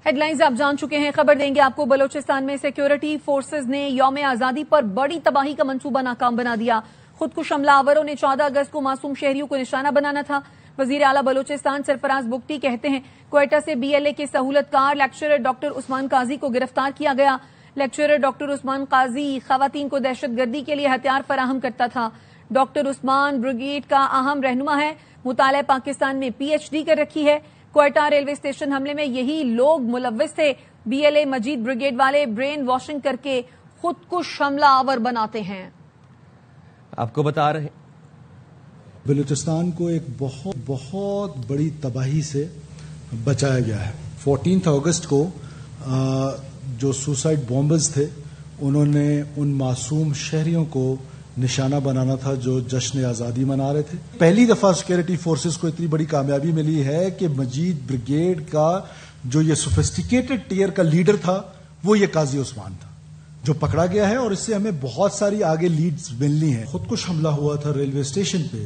Head lines آپ جان چکے ہیں. خبر دیں گے آپ کو. بلوچستان میں سیکیورٹی فورسز نے یوم آزادی پر بڑی تباہی کا منصوبہ ناکام بنا دیا. خودکش حملہ آوروں نے 14 اگست کو معصوم شہریوں کو نشانہ بنانا تھا. وزیر اعلیٰ بلوچستان سرفراز بگٹی کہتے ہیں کوئٹہ سے BLA کے سہولت کار لیکچرر ڈاکٹر عثمان قاضی کو گرفتار کیا گیا. لیکچرر ڈاکٹر عثمان قاضی خواتین کو دہشت گردی کے لیے ہتھیار فراہم کرتا تھا. ڈاکٹر عثمان بریگیڈ کا اہم رہنما ہے. مطالعہ پاکستان میں PhD کر رکھی ہے. کوئٹہ ریلوے اسٹیشن حملے میں یہی لوگ ملوث تھے. BLA مجید بریگیڈ والے برین واشنگ کر کے خودکش حملہ آور بناتے ہیں. آپ کو بتا رہے ہیں بلوچستان کو ایک بہت بڑی تباہی سے بچایا گیا ہے. 14 اگست کو جو سوسائڈ بامبرز تھے انہوں نے ان معصوم شہریوں کو نشانہ بنانا تھا جو جشن آزادی منا رہے تھے. پہلی دفعہ سیکورٹی فورسز کو اتنی بڑی کامیابی ملی ہے کہ مجید بریگیڈ کا جو یہ سوفسٹیکیٹڈ ٹیئر کا لیڈر تھا وہ یہ قاضی عثمان تھا جو پکڑا گیا ہے. اور اس سے ہمیں بہت ساری آگے لیڈز ملنی ہیں. خودکش حملہ ہوا تھا ریلوے اسٹیشن پہ.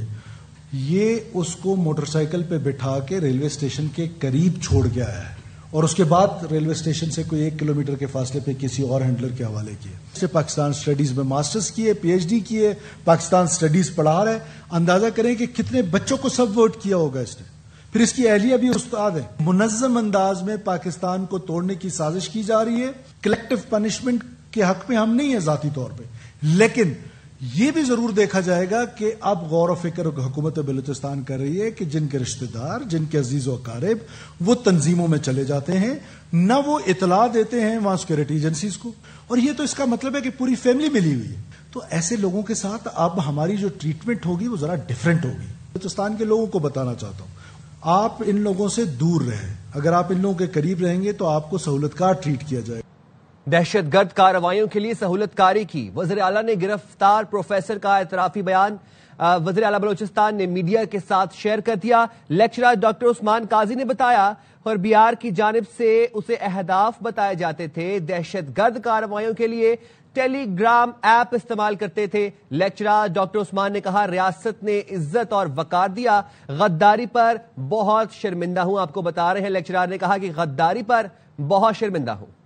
یہ اس کو موٹر سائیکل پہ بٹھا کے ریلوے اسٹیشن کے قریب چھوڑ کے آیا ہے اور اس کے بعد ریلوے اسٹیشن سے کوئی 1 کلومیٹر کے فاصلے پہ کسی اور ہینڈلر کے حوالے کیے. اسے پاکستان اسٹڈیز میں ماسٹرز کیے, PhD کیے, پاکستان اسٹڈیز پڑھا رہے. اندازہ کریں کہ کتنے بچوں کو سبورٹ کیا ہوگا اس نے. پھر اس کی اہلیہ بھی استاد ہے. منظم انداز میں پاکستان کو توڑنے کی سازش کی جا رہی ہے. کلیکٹو پنشمنٹ کے حق میں ہم نہیں ہیں ذاتی طور پہ, لیکن یہ بھی ضرور دیکھا جائے گا کہ اب غور و فکر حکومت بلوچستان کر رہی ہے کہ جن کے رشتہ دار, جن کے عزیز و اقارب وہ تنظیموں میں چلے جاتے ہیں, نہ وہ اطلاع دیتے ہیں وہاں سیکورٹی ایجنسیز کو, اور یہ تو اس کا مطلب ہے کہ پوری فیملی ملی ہوئی ہے. تو ایسے لوگوں کے ساتھ اب ہماری جو ٹریٹمنٹ ہوگی وہ ذرا ڈفرینٹ ہوگی. بلوچستان کے لوگوں کو بتانا چاہتا ہوں آپ ان لوگوں سے دور رہیں. اگر آپ ان لوگوں کے قریب رہیں گے تو آپ کو سہولت کار ٹریٹ کیا جائے گا. دہشت گرد کارروائیوں کے لیے سہولت کاری کی. وزیر اعلیٰ نے گرفتار پروفیسر کا اعترافی بیان وزیر اعلیٰ بلوچستان نے میڈیا کے ساتھ شیئر کر دیا. لیکچرر ڈاکٹر عثمان قاضی نے بتایا اور BR کی جانب سے اسے اہداف بتائے جاتے تھے. دہشت گرد کارروائیوں کے لیے ٹیلی گرام ایپ استعمال کرتے تھے. لیکچرر ڈاکٹر عثمان نے کہا ریاست نے عزت اور وقار دیا, غداری پر بہت شرمندہ ہوں. آپ کو بتا رہے ہیں لیکچرر نے کہا کہ غداری پر بہت شرمندہ ہوں.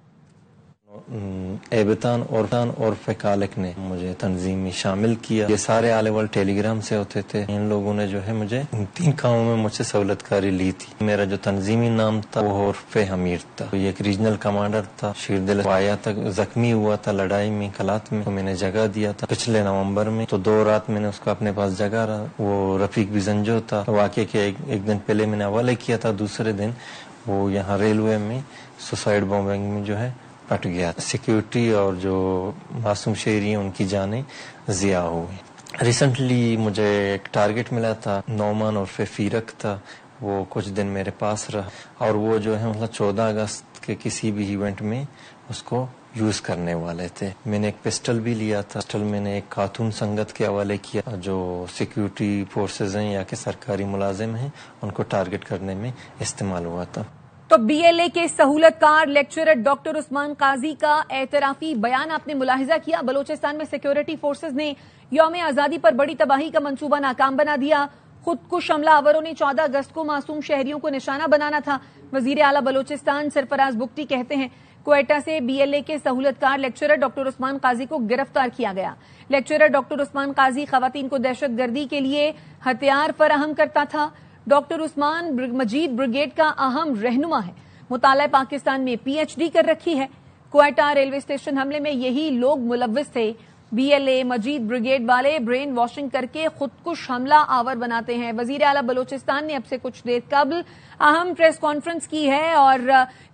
ایبتان اور فکالک نے مجھے تنظیم میں شامل کیا. یہ سارے آلے وال ٹیلی گرام سے ہوتے تھے. ان لوگوں نے جو ہے مجھے 3 کاموں میں مجھ سے سہولت کاری لی تھی. میرا جو تنظیمی نام تھا وہ عرف حمیر تھا. یہ ایک ریجنل کمانڈر تھا. شیردل آیا تک زخمی ہوا تھا لڑائی میں کلات میں, تو میں نے جگہ دیا تھا پچھلے نومبر میں. تو 2 رات میں نے اس کو اپنے پاس جگہ رہا. وہ رفیق بزنجو تھا. واقعے کے ایک دن پہلے میں نے حوالے کیا تھا. دوسرے دن وہ یہاں ریلوے میں سوسائڈ بامبنگ میں جو ہے پٹ گیا. سیکیورٹی اور جو معصوم شہری ہیں ان کی جانیں ضیاع ہوئی. ریسنٹلی مجھے ایک ٹارگٹ ملا تھا. نعمان اور فیرک تھا. وہ کچھ دن میرے پاس رہا اور وہ جو ہے 14 اگست کے کسی بھی ایونٹ میں اس کو یوز کرنے والے تھے. میں نے ایک پسٹل بھی لیا تھا. پسٹل میں نے ایک خاتون سنگت کے حوالے کیا جو سیکیورٹی فورسز ہیں یا کہ سرکاری ملازم ہیں, ان کو ٹارگٹ کرنے میں استعمال ہوا تھا. تو BLA کے سہولت کار لیکچرر ڈاکٹر عثمان قاضی کا اعترافی بیان آپ نے ملاحظہ کیا. بلوچستان میں سیکیورٹی فورسز نے یوم آزادی پر بڑی تباہی کا منصوبہ ناکام بنا دیا. خودکش حملہ آوروں نے 14 اگست کو معصوم شہریوں کو نشانہ بنانا تھا. وزیر اعلیٰ بلوچستان سرفراز بگٹی کہتے ہیں کوئٹہ سے BLA کے سہولت کار لیکچرر ڈاکٹر عثمان قاضی کو گرفتار کیا گیا. لیکچرر ڈاکٹر عثمان قاضی خواتین کو دہشت گردی کے لیے ہتھیار فراہم کرتا تھا. ڈاکٹر عثمان مجید بریگیڈ کا اہم رہنما ہے. مطالعہ پاکستان میں PhD کر رکھی ہے. کوئٹہ ریلوے اسٹیشن حملے میں یہی لوگ ملوث تھے. BLA مجید بریگیڈ والے برین واشنگ کر کے خودکش حملہ آور بناتے ہیں. وزیر اعلیٰ بلوچستان نے اب سے کچھ دیر قبل اہم پریس کانفرنس کی ہے اور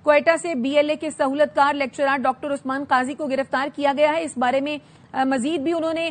کوئٹہ سے BLA کے سہولت کار لیکچرر ڈاکٹر عثمان قاضی کو گرفتار کیا گیا ہے. اس بارے میں مزید بھی انہوں نے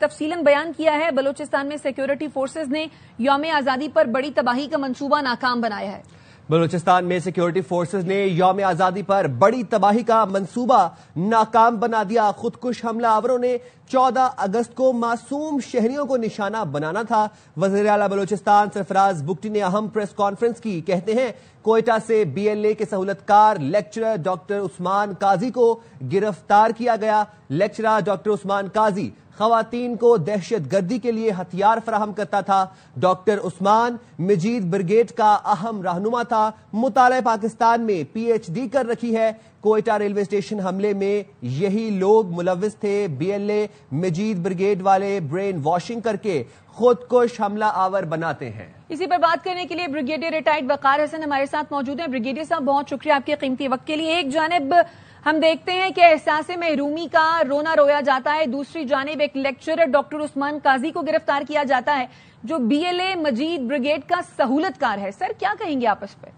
تفصیلاً بیان کیا ہے. بلوچستان میں سیکیورٹی فورسز نے یوم آزادی پر بڑی تباہی کا منصوبہ ناکام بنایا ہے. بلوچستان میں سیکیورٹی فورسز نے یوم آزادی پر بڑی تباہی کا منصوبہ ناکام بنا دیا. خودکش حملہ آوروں نے 14 اگست کو معصوم شہریوں کو نشانہ بنانا تھا. وزیر اعلیٰ بلوچستان سرفراز بگٹی نے اہم پریس کانفرنس کی. کہتے ہیں کوئٹہ سے BLA کے سہولتکار لیکچرر ڈاکٹر عثمان قاضی کو گرفتار کیا گیا۔ لیکچرر ڈاکٹر عثمان قاضی خواتین کو دہشت گردی کے لیے ہتھیار فراہم کرتا تھا۔ ڈاکٹر عثمان مجید بریگیڈ کا اہم رہنما تھا۔ مطالعہ پاکستان میں PhD کر رکھی ہے۔ کوئٹہ ریلوے اسٹیشن حملے میں یہی لوگ ملوث تھے۔ BLA مجید بریگیڈ والے برین واشنگ کر کے خود کش حملہ آور بناتے ہیں۔ اسی پر بات کرنے کے لیے بریگیڈیئر ریٹائرڈ وقار حسن ہمارے ساتھ موجود ہیں۔ بریگیڈیئر صاحب بہت شکریہ آپ کے قیمتی وقت کے لیے۔ ایک جانب ہم دیکھتے ہیں کہ احساس محرومی کا رونا رویا جاتا ہے، دوسری جانب ایک لیکچرر ڈاکٹر عثمان قاضی کو گرفتار کیا جاتا ہے جو BLA مجید بریگیڈ کا سہولت کار ہے۔ سر کیا کہیں گے آپ اس پہ؟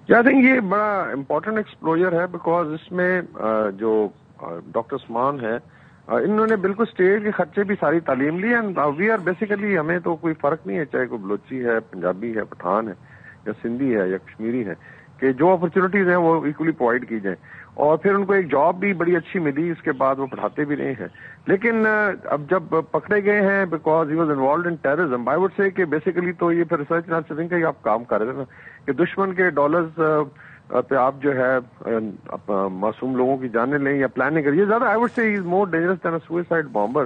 آئی تھنک یہ بڑا امپورٹنٹ ایکسپلوجر ہے، بیکاز اس میں جو ڈاکٹر عثمان ہے انہوں نے بالکل اسٹیٹ کے خرچے بھی ساری تعلیم لی، اینڈ وی آر بیسیکلی ہمیں تو کوئی فرق نہیں ہے چاہے کوئی بلوچی ہے، پنجابی ہے، پٹھان ہے یا سندھی ہے یا کشمیری ہے، کہ جو اپرچونیٹیز ہیں وہ ایکولی پرووائڈ کی جائیں، اور پھر ان کو ایک جاب بھی بڑی اچھی ملی، اس کے بعد وہ پڑھاتے بھی رہے ہیں۔ لیکن اب جب پکڑے گئے ہیں because he was involved in terrorism, I would سے کہ بیسیکلی تو یہ پھر ریسرچ نرسنگ کا ہی آپ کام کر رہے تھے کہ دشمن کے ڈالرز پہ آپ جو ہے معصوم لوگوں کی جانیں لیں یا پلاننگ کریں، یہ زیادہ I would say is more dangerous than a suicide bomber,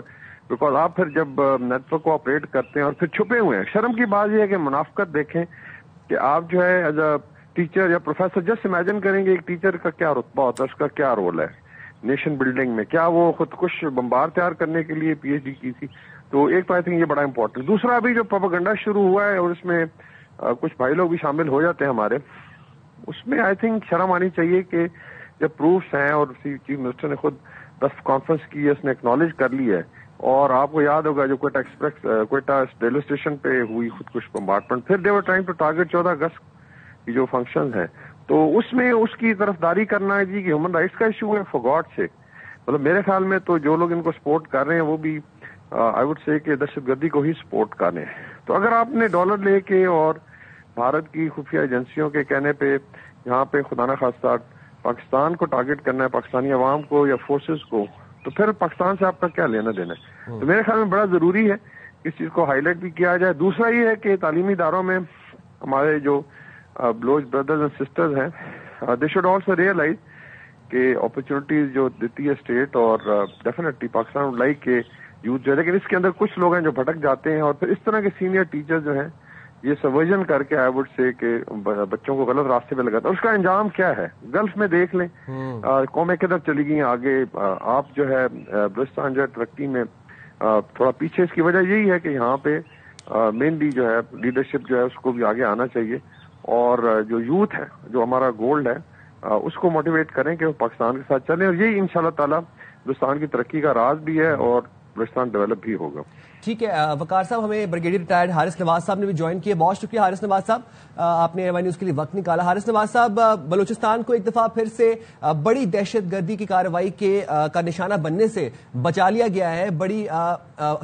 because آپ پھر جب نیٹ ورک کو آپریٹ کرتے ہیں اور پھر چھپے ہوئے ہیں۔ شرم کی بات یہ ہے کہ منافقت دیکھیں کہ آپ جو ہے ایز اے ٹیچر یا پروفیسر جسٹ امیجن کریں گے ایک ٹیچر کا کیا رتبہ ہوتا ہے، اس کا کیا رول ہے نیشن بلڈنگ میں، کیا وہ خود کش بمبار تیار کرنے کے لیے PhD کی تھی۔ تو ایک تو آئی تھنک یہ بڑا امپورٹنٹ۔ دوسرا ابھی جو پروپیگنڈا شروع ہوا ہے اور اس میں کچھ بھائی لوگ بھی شامل ہو جاتے ہیں ہمارے، اس میں آئی تھنک شرم آنی چاہیے کہ جب پروفس ہیں اور چیف منسٹر نے خود پریس کانفرنس کی ہے، اس نے ایکنالج کر لی ہے، اور آپ کو یاد ہوگا جو کوئٹہ ریلوے اسٹیشن پہ ہوئی خودکش بمبارمنٹ، پھر دے ور ٹرائنگ ٹو ٹارگیٹ 14 اگست کی جو فنکشنز ہیں، تو اس میں اس کی طرفداری کرنا ہے جی کہ ہیومن رائٹس کا ایشو ہے، فار گاڈ سے مطلب میرے خیال میں تو جو لوگ ان کو سپورٹ کر رہے ہیں وہ بھی آئی وڈ سے کہ دہشت گردی کو ہی سپورٹ کر رہے ہیں۔ تو اگر آپ نے ڈالر لے کے اور بھارت کی خفیہ ایجنسیوں کے کہنے پہ یہاں پہ خدا نخواستہ پاکستان کو ٹارگیٹ کرنا ہے، پاکستانی عوام کو یا فورسز کو، تو پھر پاکستان سے آپ کا کیا لینا دینا ہے؟ تو میرے خیال میں بڑا ضروری ہے اس چیز کو ہائی لائٹ بھی کیا جائے۔ دوسرا یہ ہے کہ تعلیمی اداروں میں ہمارے جو بلوچ بردرز اینڈ سسٹرز ہیں، دے شوڈ آلسو ریئلائز کہ اپرچونیٹیز جو دیتی ہے اسٹیٹ، اور ڈیفینیٹلی پاکستان وڈ لائک کہ یوتھ جو ہے، لیکن اس کے اندر کچھ لوگ ہیں جو بھٹک جاتے ہیں، اور پھر اس طرح کے سینئر ٹیچر جو ہیں یہ سورجن کر کے آئی وڈ سے کہ بچوں کو غلط راستے پہ لگاتا ہے۔ اس کا انجام کیا ہے؟ گلف میں دیکھ لیں قومیں کدھر چلی گئی آگے۔ آپ جو ہے بلوچستان جو ہے ترقی میں تھوڑا پیچھے، اس کی وجہ یہی ہے کہ یہاں پہ مینلی جو ہے لیڈرشپ جو ہے اس کو بھی آگے آنا چاہیے، اور جو یوتھ ہے جو ہمارا گولڈ ہے اس کو موٹیویٹ کریں کہ وہ پاکستان کے ساتھ چلیں، اور یہی انشاءاللہ تعالی بلوچستان کی ترقی کا راز بھی ہے اور بلوچستان ڈیولپ بھی ہوگا۔ ٹھیک ہے وقار صاحب، ہمیں بریگیڈیئر ریٹائرڈ حارث نواز صاحب نے بھی جوائن کیا، بہت شکریہ حارث نواز صاحب، آپ نے ایئر نیوز کے لیے وقت نکالا۔ حارث نواز صاحب، بلوچستان کو ایک دفعہ پھر سے بڑی دہشت گردی کی کارروائی کا نشانہ بننے سے بچا لیا گیا ہے۔ بڑی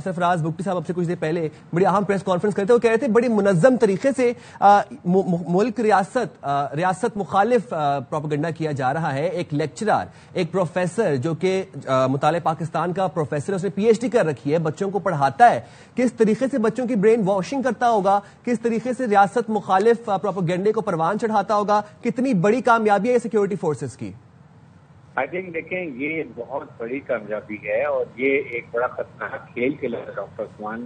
سرفراز بگٹی صاحب اب سے کچھ دیر پہلے بڑی اہم پریس کانفرنس کرتے، وہ کہہ رہے تھے بڑی منظم طریقے سے ملک ریاست مخالف پروپیگنڈا کیا جا رہا ہے۔ ایک لیکچرر، ایک پروفیسر جو کہ مطالعہ پاکستان کا پروفیسر، اس نے PhD کر رکھی ہے، بچوں کو پڑھاتا ہے، کس طریقے سے بچوں کی برین واشنگ کرتا ہوگا، کس طریقے سے ریاست مخالف پروپیگنڈے کو پروان چڑھاتا ہوگا، کتنی بڑی کامیابی ہے سیکیورٹی فورسز کی؟ آئی تھنک دیکھیں یہ بہت بڑی کامیابی ہے، اور یہ ایک بڑا خطرناک کھیل کھیلا ہے ڈاکٹر عثمان،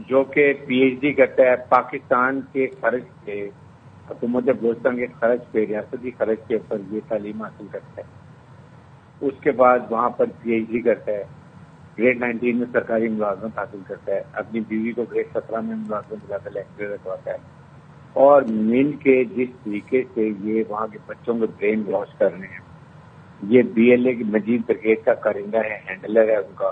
جو کہ PhD کرتا ہے پاکستان کے خرچ پہ، حکومت بلوچستان کے خرچ پہ، ریاستی خرچ کے اوپر یہ تعلیم حاصل کرتا ہے، اس کے بعد وہاں پر PhD کرتا ہے، گریڈ 19 میں سرکاری ملازمت حاصل کرتا ہے، اپنی بیوی کو گریڈ 17 میں ملازمت دلاتا ہے، لیکچرر رکھواتا ہے، اور مل کے جس طریقے سے یہ وہاں کے بچوں کو برین واش کر رہے ہیں، یہ BLA کی مجید بریگیڈ کا کارندہ ہے، ہینڈلر ہے ان کا،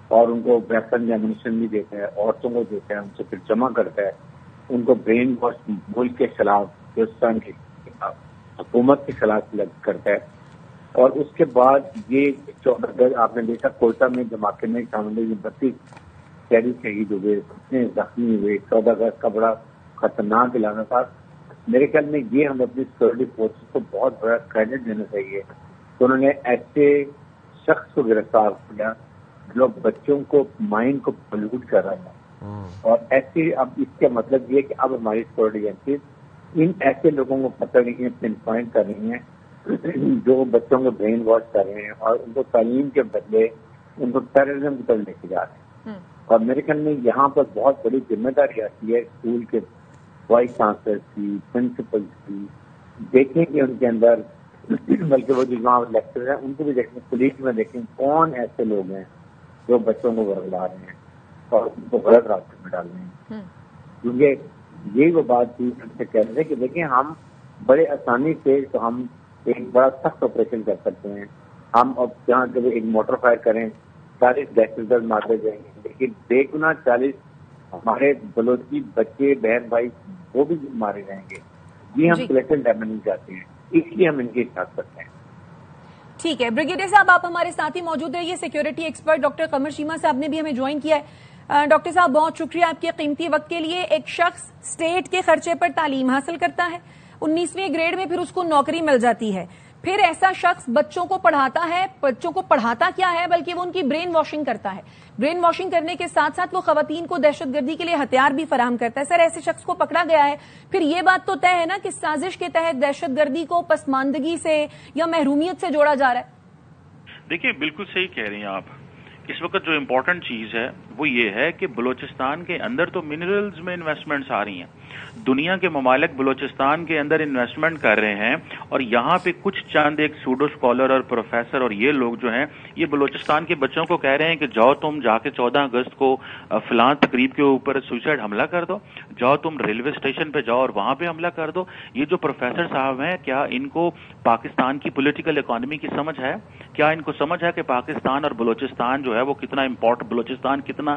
اور ان کو ویپن ایمونیشن بھی دیتا ہے، عورتوں کو دیتا ہے، ان سے پھر جمع کرتا ہے، ان کو برین واش ملک کے خلاف، ہندوستان کے خلاف، حکومت کے خلاف کرتا ہے، اور اس کے بعد یہ 14 آپ نے دیکھا کوئٹہ میں دھماکے میں شامل 32 شہری شہید ہوئے، کتنے زخمی ہوئے، 14 اگست کا بڑا خطرناک علاقہ تھا۔ میرے خیال میں یہ ہم اپنی سیکورٹی فورسز کو بہت بڑا کریڈٹ دینا چاہیے کہ انہوں نے ایسے شخص کو گرفتار کیا جو بچوں کو مائنڈ کو پولوٹ کر رہا تھا، اور ایسے اب اس کا مطلب یہ کہ اب ہماری سیکورٹی ایجنسیز ان ایسے لوگوں کو پکڑ رہی ہیں، پن پوائنٹ کر رہی ہیں جو بچوں کو برین واش کر رہے ہیں اور ان کو تعلیم کے بدلے ان کو ٹیررزم کی طرف لے کے جا رہے ہیں. اور میرے خیال میں یہاں پر بہت بڑی ذمہ داری آتی ہے اسکول کے وائس چانسلر کی، پرنسپل کی. دیکھیں کہ ان کے اندر بلکہ وہ جو وہاں لیکچر ہیں ان کو بھی دیکھیں، پولیس میں دیکھیں کون ایسے لوگ ہیں جو بچوں کو ورگلا رہے ہیں اور ان کو غلط راستے میں ڈال رہے ہیں. کیونکہ یہی وہ بات تھی ان سے کہہ رہے تھے کہ دیکھیں ہم بڑے آسانی سے تو ہم ایک بڑا سخت آپریشن کر سکتے ہیں. ہم اب جہاں کبھی ایک موٹر فائر کریں 40 دہشت گرد مارے جائیں گے، لیکن بے گناہ 40 ہمارے بلوچی بچے بہن بھائی وہ بھی مارے جائیں گے. یہ ہم کلیکشن ڈیمیج چاہتے ہیں، اس لیے ہم ان کی اطاعت کرتے ہیں. ٹھیک ہے بریگیڈیئر صاحب، آپ ہمارے ساتھ ہی موجود رہیے. سیکیورٹی ایکسپرٹ ڈاکٹر قمر شیما صاحب نے بھی ہمیں جوائن کیا ہے. ڈاکٹر صاحب بہت شکریہ آپ کے قیمتی وقت کے لیے. ایک شخص اسٹیٹ کے خرچے پر تعلیم حاصل کرتا ہے، 19ویں گریڈ میں پھر اس کو نوکری مل جاتی ہے. پھر ایسا شخص بچوں کو پڑھاتا ہے، بچوں کو پڑھاتا کیا ہے بلکہ وہ ان کی برین واشنگ کرتا ہے. برین واشنگ کرنے کے ساتھ ساتھ وہ خواتین کو دہشت گردی کے لیے ہتھیار بھی فراہم کرتا ہے. سر ایسے شخص کو پکڑا گیا ہے، پھر یہ بات تو طے ہے نا کہ سازش کے تحت دہشت گردی کو پسماندگی سے یا محرومیت سے جوڑا جا رہا ہے. دیکھیے بالکل صحیح کہہ رہی ہیں آپ. اس وقت جو امپورٹنٹ چیز ہے وہ یہ ہے کہ بلوچستان کے اندر تو منرلز میں انویسٹمنٹس آ رہی ہیں. دنیا کے ممالک بلوچستان کے اندر انویسٹمنٹ کر رہے ہیں اور یہاں پہ کچھ چند ایک سوڈو اسکالر اور پروفیسر اور یہ لوگ جو ہیں یہ بلوچستان کے بچوں کو کہہ رہے ہیں کہ جاؤ تم جا کے 14 اگست کو فلاں تقریب کے اوپر سوسائڈ حملہ کر دو، جاؤ تم ریلوے اسٹیشن پہ جاؤ اور وہاں پہ حملہ کر دو. یہ جو پروفیسر صاحب ہیں کیا ان کو پاکستان کی پولیٹیکل اکانومی کی سمجھ ہے؟ کیا ان کو سمجھ ہے کہ پاکستان اور بلوچستان جو ہے وہ کتنا امپورٹنٹ، بلوچستان کتنا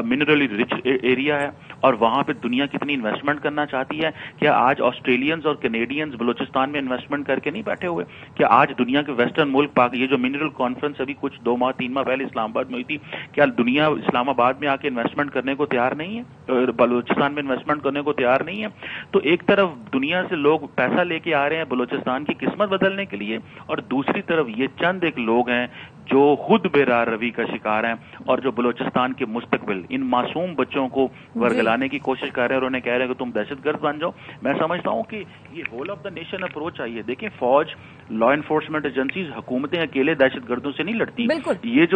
منرلی رچ ایریا ہے اور وہاں پہ دنیا کتنی انویسٹمنٹ کرنا چاہتی ہے؟ کیا آج آسٹریلینز اور کینیڈینز بلوچستان میں انویسٹمنٹ کر کے نہیں بیٹھے ہوئے؟ کیا آج دنیا کے ویسٹرن ملک یہ جو منرل کانفرنس ابھی کچھ 2 ماہ 3 ماہ پہلے اسلام آباد میں ہوئی تھی، کیا دنیا اسلام آباد میں آ کے انویسٹمنٹ کرنے کو تیار نہیں ہے؟ بلوچستان میں انویسٹمنٹ کرنے کو تیار نہیں ہے. تو ایک طرف دنیا سے لوگ پیسہ لے کے آ رہے ہیں بلوچستان کی قسمت بدلنے کے لیے، اور دوسری طرف یہ چند ایک لوگ ہیں جو خود بےرار روی کا شکار ہیں اور جو بلوچستان کے مستقبل ان معصوم بچوں کو ورگلانے کی کوشش کر رہے ہیں اور انہیں کہہ رہے ہیں کہ تم دہشت گرد بن جاؤ. میں سمجھتا ہوں کہ یہ whole of the nation approach آئیے. دیکھیں فوج، لا انفورسمنٹ ایجنسیز، حکومتیں اکیلے دہشت گردوں سے نہیں لڑتی. یہ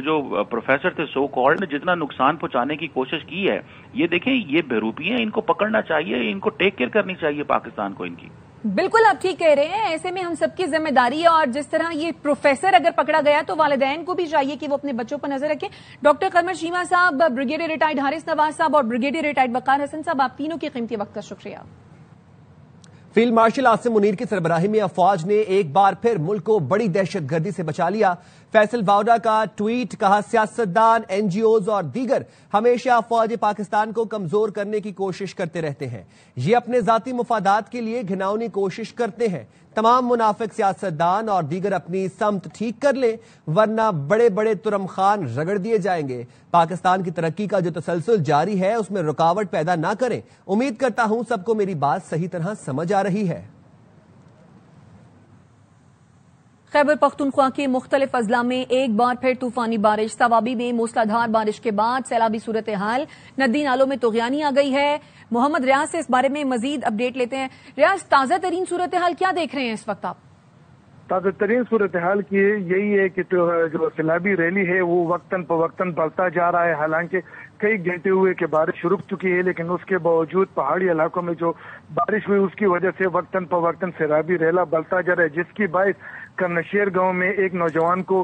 جو پروفیسر تھے سو کالڈ نے جتنا نقصان پہنچانے کی کوشش کی ہے، یہ دیکھیں یہ بہروپی ہیں، ان کو پکڑنا چاہیے، ان کو ٹیک کیئر کرنی چاہیے پاکستان کو ان کی. بالکل آپ ٹھیک کہہ رہے ہیں. ایسے میں ہم سب کی ذمہ داری ہے اور جس طرح یہ پروفیسر اگر پکڑا گیا تو والدین کو بھی چاہیے کہ وہ اپنے بچوں پر نظر رکھیں. ڈاکٹر قمر شیما صاحب، بریگیڈیئر ریٹائرڈ حارث نواز صاحب اور بریگیڈیئر ریٹائرڈ وقار حسن صاحب، آپ تینوں کے قیمتی وقت کا شکریہ. فیلڈ مارشل عاصم منیر کی سربراہی میں افواج نے ایک بار پھر ملک کو بڑی دہشت گردی سے بچا لیا. فیصل واوڈا کا ٹویٹ، کہا سیاستدان، این جی اوز اور دیگر ہمیشہ افواج پاکستان کو کمزور کرنے کی کوشش کرتے رہتے ہیں. یہ اپنے ذاتی مفادات کے لیے گھناؤنی کوشش کرتے ہیں. تمام منافق سیاستدان اور دیگر اپنی سمت ٹھیک کر لیں ورنہ بڑے بڑے ترم خان رگڑ دیے جائیں گے. پاکستان کی ترقی کا جو تسلسل جاری ہے اس میں رکاوٹ پیدا نہ کریں. امید کرتا ہوں سب کو میری بات صحیح طرح سمجھ آ رہی ہے. خیبر پختونخوا کے مختلف اضلاع میں ایک بار پھر طوفانی بارش. سوابی میں موسلادھار بارش کے بعد سیلابی صورتحال، ندی نالوں میں طغیانی آ گئی ہے. محمد ریاض سے اس بارے میں مزید اپڈیٹ لیتے ہیں. ریاض، تازہ ترین صورتحال کیا دیکھ رہے ہیں اس وقت آپ؟ تازہ ترین صورتحال کی یہی ہے کہ جو سیلابی ریلی ہے وہ وقتاً فوقتاً بڑھتا جا رہا ہے. حالانکہ کئی گھنٹے ہوئے کہ بارش رک چکی ہے، لیکن اس کے باوجود پہاڑی علاقوں میں جو بارش ہوئی اس کی وجہ سے وقتاً فوقتاً سیلابی ریلا بڑھتا جا رہا ہے، جس کی باعث کرنشیر گاؤں میں ایک نوجوان کو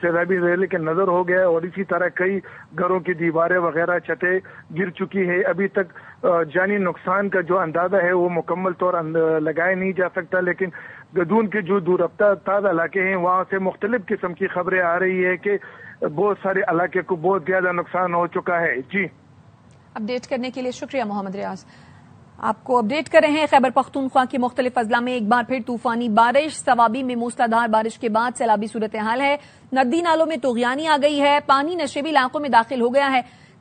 سیلابی ریلے کے نظر ہو گیا اور اسی طرح کئی گھروں کی دیواریں وغیرہ چھتیں گر چکی ہے. ابھی تک جانی نقصان کا جو اندازہ ہے وہ مکمل طور لگایا نہیں جا سکتا، لیکن گدون کے جو دور افتاد علاقے ہیں وہاں سے مختلف قسم کی خبریں آ رہی ہے کہ بہت سارے علاقے کو بہت زیادہ نقصان ہو چکا ہے. جی، اپڈیٹ کرنے کے لیے شکریہ محمد ریاض. آپ کو اپڈیٹ کر رہے ہیں خیبر پختونخوا کے مختلف اضلاع میں ایک بار پھر طوفانی بارش. سوابی میں موسلادھار بارش کے بعد سیلابی صورتحال ہے. ندی نالوں میں طغیانی آ گئی ہے. پانی نشیبی علاقوں میں داخل ہو گیا ہے.